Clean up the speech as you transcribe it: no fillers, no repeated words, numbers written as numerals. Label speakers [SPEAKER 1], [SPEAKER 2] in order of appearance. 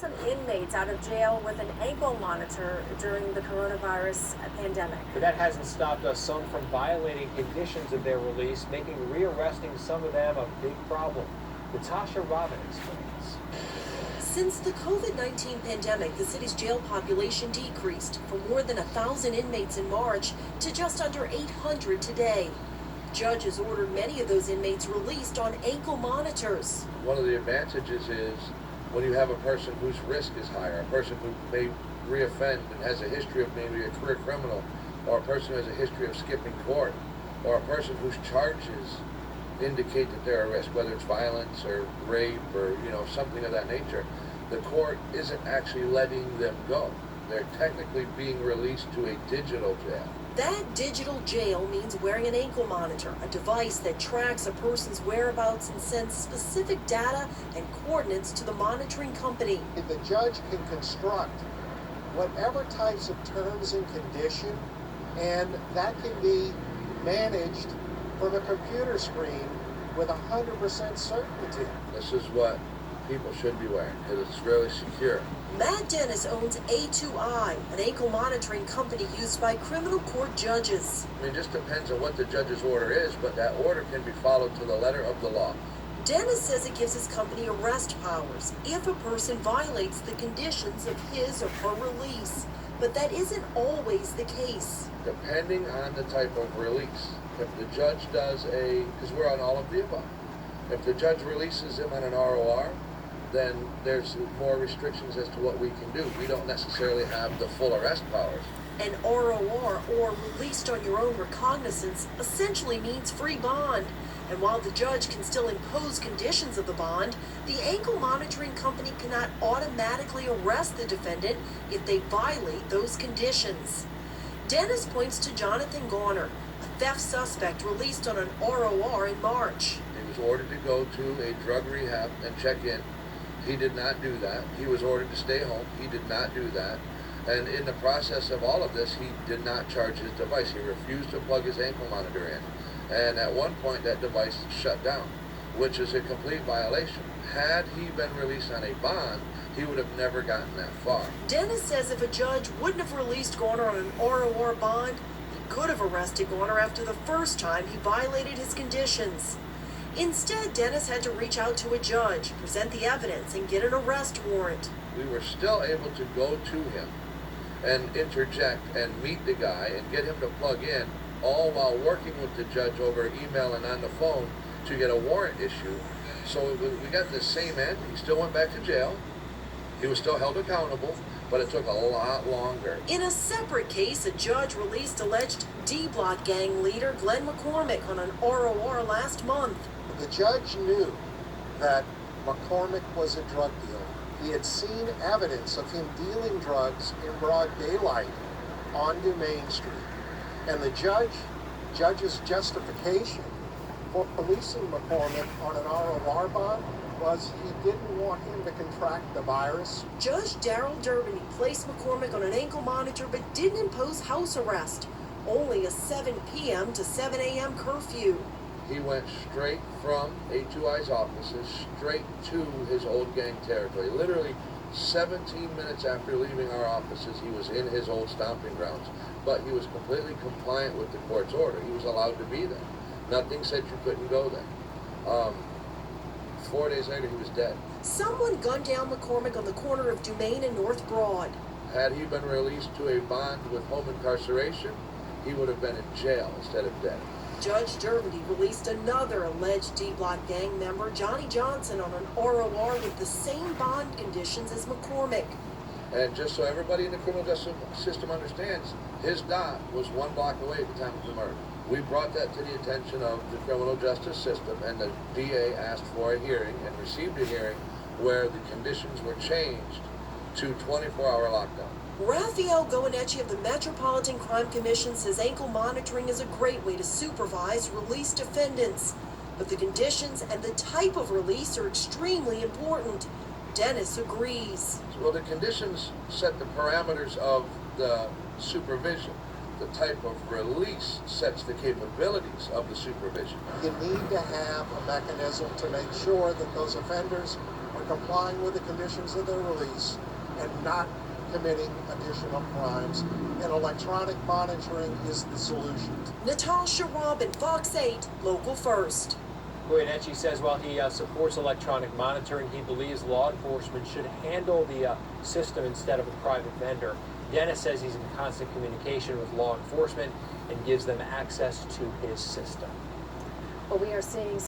[SPEAKER 1] some inmates out of jail with an ankle monitor during the coronavirus pandemic.
[SPEAKER 2] But that hasn't stopped some from violating conditions of their release, making rearresting some of them a big problem. Natasha Robin explains.
[SPEAKER 3] Since the COVID-19 pandemic, the city's jail population decreased from more than 1,000 inmates in March to just under 800 today. Judges ordered many of those inmates released on ankle monitors.
[SPEAKER 4] One of the advantages is when you have a person whose risk is higher, a person who may reoffend and has a history of maybe a career criminal, or a person who has a history of skipping court, or a person whose charges indicate that they're at risk, whether it's violence or rape or something of that nature, the court isn't actually letting them go. They're technically being released to a digital jail.
[SPEAKER 3] That digital jail means wearing an ankle monitor, a device that tracks a person's whereabouts and sends specific data and coordinates to the monitoring company.
[SPEAKER 5] The judge can construct whatever types of terms and condition, and that can be managed from a computer screen with 100% certainty.
[SPEAKER 4] This is what people should be wearing because it's really secure.
[SPEAKER 3] Matt Dennis owns A2i, an ankle monitoring company used by criminal court judges.
[SPEAKER 4] It just depends on what the judge's order is, but that order can be followed to the letter of the law.
[SPEAKER 3] Dennis says it gives his company arrest powers if a person violates the conditions of his or her release. But that isn't always the case.
[SPEAKER 4] Depending on the type of release. If the judge does because we're on all of the above, if the judge releases him on an ROR, then there's more restrictions as to what we can do. We don't necessarily have the full arrest powers.
[SPEAKER 3] An ROR, or released on your own recognizance, essentially means free bond. And while the judge can still impose conditions of the bond, the ankle monitoring company cannot automatically arrest the defendant if they violate those conditions. Dennis points to Jonathan Garner, a theft suspect released on an ROR in March.
[SPEAKER 4] He was ordered to go to a drug rehab and check in. He did not do that. He was ordered to stay home. He did not do that. And in the process of all of this, he did not charge his device. He refused to plug his ankle monitor in. And at one point, that device shut down, which is a complete violation. Had he been released on a bond, he would have never gotten that far.
[SPEAKER 3] Dennis says if a judge wouldn't have released Garner on an ROR bond, he could have arrested Garner after the first time he violated his conditions. Instead, Dennis had to reach out to a judge, present the evidence, and get an arrest warrant.
[SPEAKER 4] We were still able to go to him and interject and meet the guy and get him to plug in, all while working with the judge over email and on the phone to get a warrant issued. So we got the same end. He still went back to jail. He was still held accountable, but it took a lot longer.
[SPEAKER 3] In a separate case, a judge released alleged D-Block gang leader Glenn McCormick on an ROR last month.
[SPEAKER 5] The judge knew that McCormick was a drug dealer. He had seen evidence of him dealing drugs in broad daylight on Dumaine Street. And the judge's justification for releasing McCormick on an ROR bond was he didn't want him to contract the virus.
[SPEAKER 3] Judge Darrell Durbin placed McCormick on an ankle monitor but didn't impose house arrest, only a 7 p.m. to 7 a.m. curfew.
[SPEAKER 4] He went straight from A2i's offices straight to his old gang territory. Literally 17 minutes after leaving our offices, he was in his old stomping grounds. But he was completely compliant with the court's order. He was allowed to be there. Nothing said you couldn't go there. 4 days later, he was dead.
[SPEAKER 3] Someone gunned down McCormick on the corner of Dumaine and North Broad.
[SPEAKER 4] Had he been released to a bond with home incarceration, he would have been in jail instead of dead.
[SPEAKER 3] Judge Dermody released another alleged D-Block gang member, Johnny Johnson, on an ROR with the same bond conditions as McCormick.
[SPEAKER 4] And just so everybody in the criminal justice system understands, his dot was 1 block away at the time of the murder. We brought that to the attention of the criminal justice system, and the DA asked for a hearing and received a hearing where the conditions were changed to 24-hour lockdown.
[SPEAKER 3] Raphael Goeneche of the Metropolitan Crime Commission says ankle monitoring is a great way to supervise released defendants. But the conditions and the type of release are extremely important. Dennis agrees.
[SPEAKER 4] Well, the conditions set the parameters of the supervision. The type of release sets the capabilities of the supervision.
[SPEAKER 5] You need to have a mechanism to make sure that those offenders are complying with the conditions of their release, and not committing additional crimes. And electronic monitoring is the solution.
[SPEAKER 3] Natasha Robin, Fox 8, Local First.
[SPEAKER 2] Goyeneche says while he supports electronic monitoring, he believes law enforcement should handle the system instead of a private vendor. Dennis says he's in constant communication with law enforcement and gives them access to his system.
[SPEAKER 1] But we are seeing